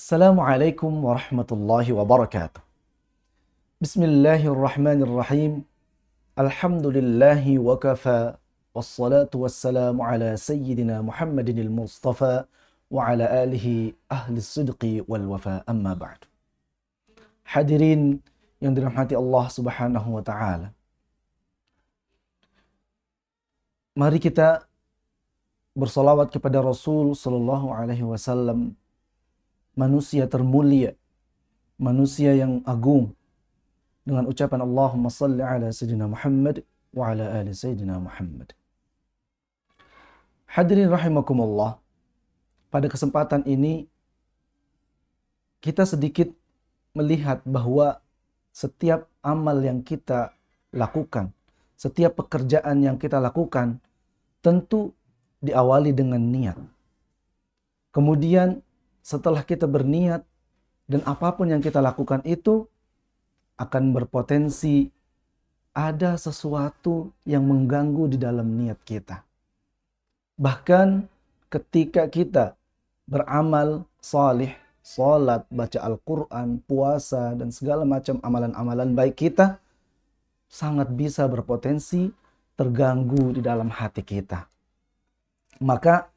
Assalamualaikum warahmatullahi wabarakatuh. Bismillahirrahmanirrahim. Alhamdulillahi wa kafa. Wassalatu wassalamu ala sayyidina Muhammadinil Mustafa wa ala alihi ahli sidqi wal wafa, amma ba'du. Hadirin yang dirahmati Allah Subhanahu wa taala. Mari kita bersolawat kepada Rasul sallallahu alaihi wasallam, manusia termulia, manusia yang agung, dengan ucapan Allahumma salli ala Sayyidina Muhammad wa ala ali Sayyidina Muhammad. Hadirin rahimakumullah, pada kesempatan ini kita sedikit melihat bahwa setiap amal yang kita lakukan, setiap pekerjaan yang kita lakukan tentu diawali dengan niat. Kemudian setelah kita berniat dan apapun yang kita lakukan itu akan berpotensi ada sesuatu yang mengganggu di dalam niat kita. Bahkan ketika kita beramal salih, salat, baca Al-Quran, puasa, dan segala macam amalan-amalan baik kita sangat bisa berpotensi terganggu di dalam hati kita. Maka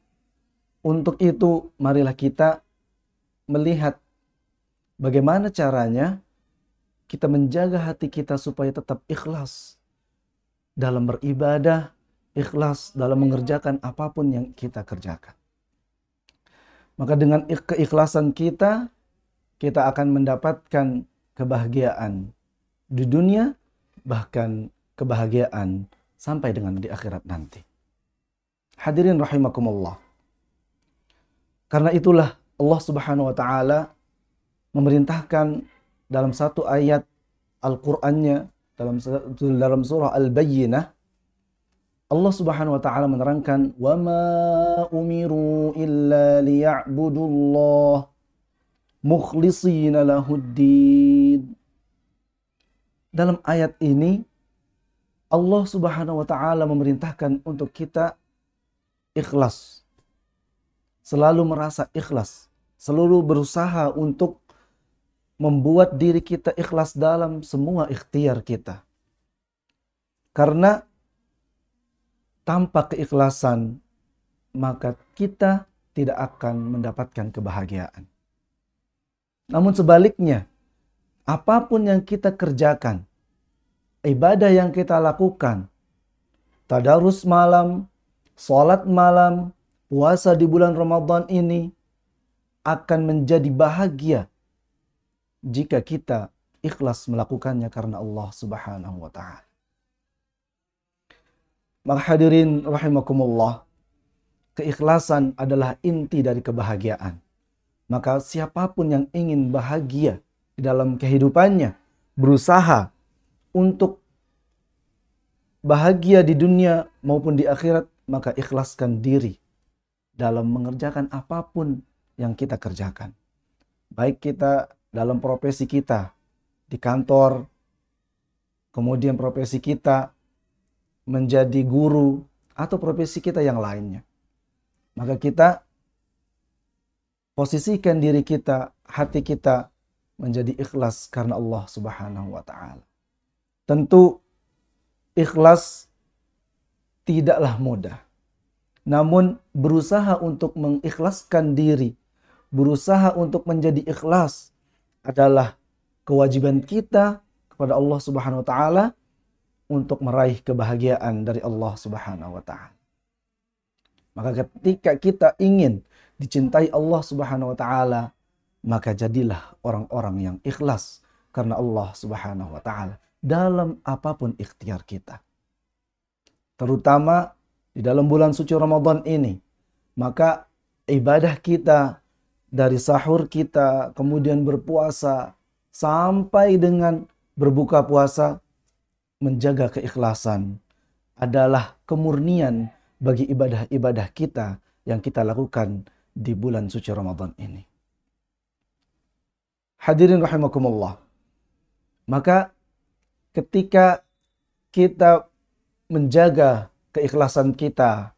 untuk itu marilah kita melihat bagaimana caranya kita menjaga hati kita supaya tetap ikhlas dalam beribadah, ikhlas dalam mengerjakan apapun yang kita kerjakan. Maka dengan keikhlasan kita akan mendapatkan kebahagiaan di dunia, bahkan kebahagiaan sampai dengan di akhirat nanti. Hadirin rahimakumullah. Karena itulah Allah Subhanahu wa taala memerintahkan dalam satu ayat Al-Qur'annya dalam surah Al-Bayyinah, Allah Subhanahu wa taala menerangkan wa ma umiru illa liya'budullah mukhlishina lahuddin. Dalam ayat ini Allah Subhanahu wa taala memerintahkan untuk kita ikhlas. Selalu merasa ikhlas, selalu berusaha untuk membuat diri kita ikhlas dalam semua ikhtiar kita. Karena tanpa keikhlasan, maka kita tidak akan mendapatkan kebahagiaan. Namun sebaliknya, apapun yang kita kerjakan, ibadah yang kita lakukan, tadarus malam, salat malam, puasa di bulan Ramadan ini akan menjadi bahagia jika kita ikhlas melakukannya karena Allah Subhanahu wa taala. Maka hadirin rahimakumullah, keikhlasan adalah inti dari kebahagiaan. Maka siapapun yang ingin bahagia di dalam kehidupannya, berusaha untuk bahagia di dunia maupun di akhirat, maka ikhlaskan diri dalam mengerjakan apapun yang kita kerjakan. Baik kita dalam profesi kita di kantor, kemudian profesi kita menjadi guru, atau profesi kita yang lainnya. Maka kita posisikan diri kita, hati kita menjadi ikhlas karena Allah Subhanahu wa taala. Tentu ikhlas tidaklah mudah. Namun berusaha untuk mengikhlaskan diri, berusaha untuk menjadi ikhlas adalah kewajiban kita kepada Allah Subhanahu wa taala untuk meraih kebahagiaan dari Allah Subhanahu wa taala. Maka ketika kita ingin dicintai Allah Subhanahu wa taala, maka jadilah orang-orang yang ikhlas karena Allah Subhanahu wa taala dalam apapun ikhtiar kita. Terutama di dalam bulan suci Ramadan ini, maka ibadah kita dari sahur kita, kemudian berpuasa, sampai dengan berbuka puasa, menjaga keikhlasan adalah kemurnian bagi ibadah-ibadah kita yang kita lakukan di bulan suci Ramadan ini. Hadirin rahimakumullah. Maka ketika kita menjaga keikhlasan kita,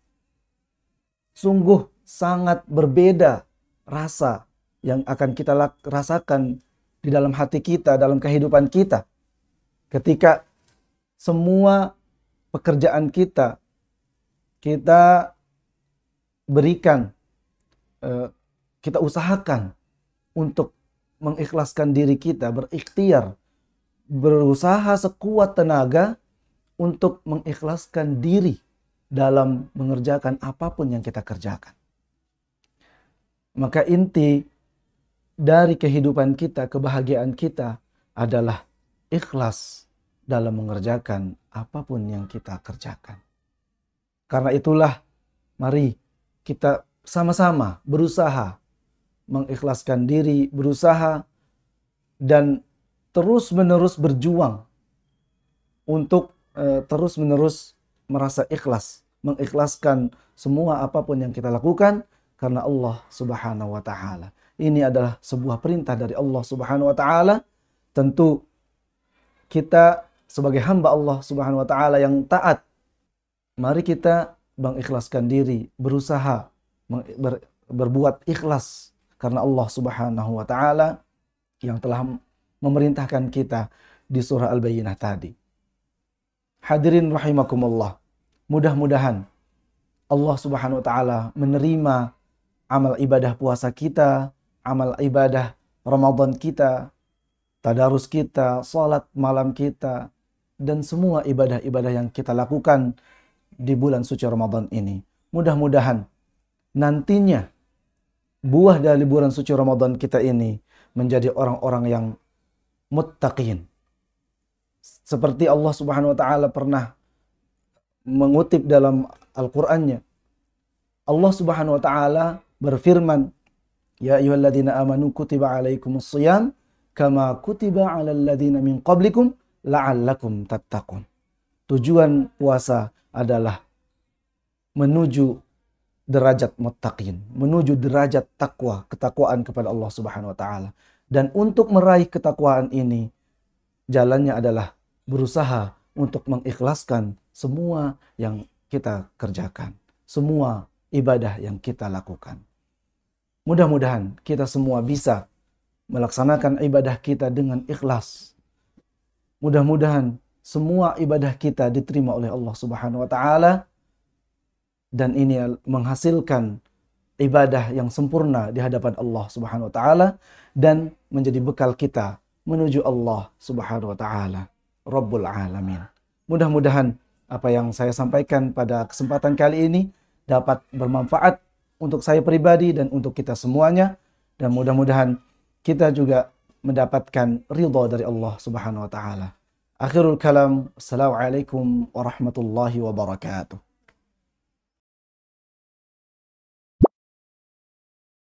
sungguh sangat berbeda rasa yang akan kita rasakan di dalam hati kita, dalam kehidupan kita. Ketika semua pekerjaan kita berikan, kita usahakan untuk mengikhlaskan diri kita, berikhtiar, berusaha sekuat tenaga untuk mengikhlaskan diri dalam mengerjakan apapun yang kita kerjakan. Maka inti dari kehidupan kita, kebahagiaan kita adalah ikhlas dalam mengerjakan apapun yang kita kerjakan. Karena itulah, mari kita sama-sama berusaha mengikhlaskan diri, berusaha dan terus-menerus berjuang untuk terus-menerus merasa ikhlas, mengikhlaskan semua apapun yang kita lakukan karena Allah Subhanahu wa taala. Ini adalah sebuah perintah dari Allah Subhanahu wa taala. Tentu kita sebagai hamba Allah Subhanahu wa taala yang taat, mari kita mengikhlaskan diri, berusaha berbuat ikhlas karena Allah Subhanahu wa taala yang telah memerintahkan kita di surah Al-Bayyinah tadi. Hadirin rahimakumullah. Mudah-mudahan Allah Subhanahu wa taala menerima amal ibadah puasa kita, amal ibadah Ramadan kita, tadarus kita, salat malam kita, dan semua ibadah-ibadah yang kita lakukan di bulan suci Ramadan ini. Mudah-mudahan nantinya buah dari bulan suci Ramadan kita ini menjadi orang-orang yang muttaqin. Seperti Allah Subhanahu wa taala pernah mengutip dalam Al-Qur'annya. Allah Subhanahu wa taala berfirman, "Ya ayyuhalladzina amanu kutiba alaikumus shiyam kama kutiba 'alal ladzina min qablikum la'allakum tattaqun." Tujuan puasa adalah menuju derajat muttaqin, menuju derajat takwa, ketakwaan kepada Allah Subhanahu wa taala. Dan untuk meraih ketakwaan ini, jalannya adalah berusaha untuk mengikhlaskan semua yang kita kerjakan, semua ibadah yang kita lakukan. Mudah-mudahan kita semua bisa melaksanakan ibadah kita dengan ikhlas. Mudah-mudahan semua ibadah kita diterima oleh Allah Subhanahu wa taala dan ini menghasilkan ibadah yang sempurna di hadapan Allah Subhanahu wa taala dan menjadi bekal kita menuju Allah Subhanahu wa taala, Rabbul Alamin. Mudah-mudahan apa yang saya sampaikan pada kesempatan kali ini dapat bermanfaat untuk saya pribadi dan untuk kita semuanya, dan mudah-mudahan kita juga mendapatkan ridha dari Allah Subhanahu wa taala. Akhirul kalam, assalamualaikum warahmatullahi wabarakatuh.